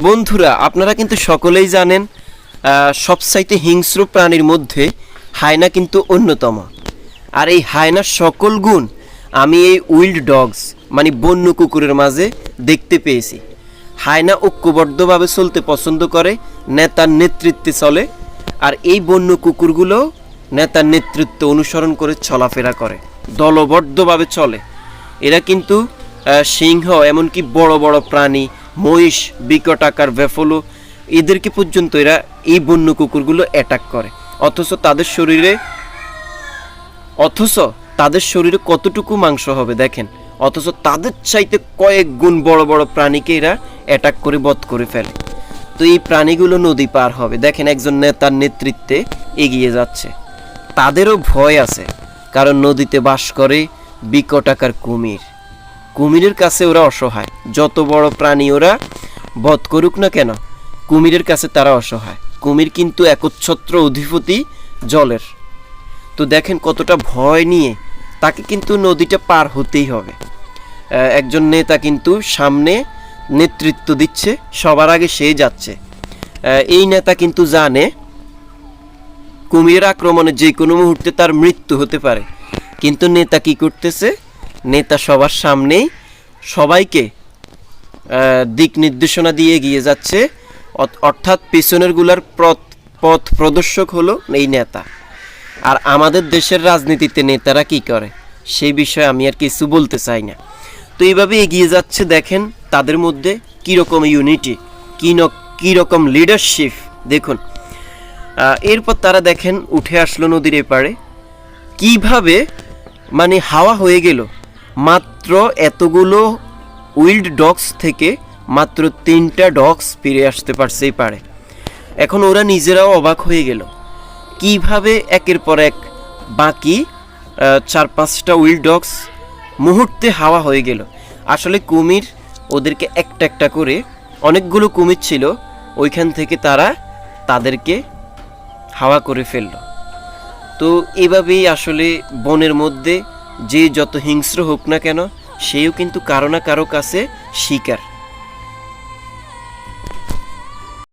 বন্ধুরা, আপনারা কিন্তু সকলেই জানেন সবচাইতে হিংস্র প্রাণীর মধ্যে হায়না কিন্তু অন্যতম। আর এই হায়নার সকল গুণ আমি এই উইল্ড ডগস মানে বন্য কুকুরের মাঝে দেখতে পেয়েছি। হায়না ঐক্যবদ্ধভাবে চলতে পছন্দ করে, নেতার নেতৃত্বে চলে। আর এই বন্য কুকুরগুলো নেতার নেতৃত্ব অনুসরণ করে চলাফেরা করে, দলবদ্ধভাবে চলে। এরা কিন্তু সিংহ, এমনকি বড় বড় প্রাণী, মহিষ, বিকট আকার ব্যাফলো, এদেরকে পর্যন্ত এরা এই বন্য কুকুরগুলো অ্যাটাক করে। অথচ তাদের শরীরে কতটুকু মাংস হবে দেখেন। অথচ তাদের চাইতে কয়েক গুণ বড় বড় প্রাণীকে এরা অ্যাটাক করে বধ করে ফেলে। তো এই প্রাণীগুলো নদী পার হবে, দেখেন একজন নেতার নেতৃত্বে এগিয়ে যাচ্ছে। তাদেরও ভয় আছে, কারণ নদীতে বাস করে বিকট আকার কুমির। কুমিরের কাছে ওরা অসহায়। যত বড় প্রাণী ওরা বধ করুক না কেন, কুমিরের কাছে তারা অসহায়। কুমির কিন্তু একচ্ছত্র অধিপতি জলের। তো দেখেন কতটা ভয় নিয়ে তাকে কিন্তু নদীটা পার হতেই হবে। একজন নেতা কিন্তু সামনে নেতৃত্ব দিচ্ছে, সবার আগে সে যাচ্ছে। এই নেতা কিন্তু জানে কুমিরের আক্রমণে যে কোনো মুহূর্তে তার মৃত্যু হতে পারে। কিন্তু নেতা কি করতেছে? নেতা সবার সামনেই সবাইকে দিক নির্দেশনা দিয়ে এগিয়ে যাচ্ছে। অর্থাৎ পেছনের গুলার পথ প্রদর্শক হলো এই নেতা। আর আমাদের দেশের রাজনীতিতে নেতারা কি করে সেই বিষয়ে আমি আর কিছু বলতে চাই না। তো এইভাবে এগিয়ে যাচ্ছে, দেখেন তাদের মধ্যে কীরকম ইউনিটি, কীরকম লিডারশিপ দেখুন। এরপর তারা দেখেন উঠে আসলো নদীর এপারে। কিভাবে মানে হাওয়া হয়ে গেল, মাত্র এতগুলো উইল্ড ডগস থেকে মাত্র 3টা ডগস ফিরে আসতে পারছে এই পারে। এখন ওরা নিজেরাও অবাক হয়ে গেল কিভাবে একের পর এক বাকি 4-5টা উইল্ড ডগস মুহূর্তে হাওয়া হয়ে গেল। আসলে কুমির ওদেরকে একটা একটা করে, অনেকগুলো কুমির ছিল, ওইখান থেকে তাদেরকে হাওয়া করে ফেলল। তো এভাবেই আসলে বনের মধ্যে যে যত হিংস্র হোক না কেন, সেও কিন্তু কারো না কারো কাছে শিকার।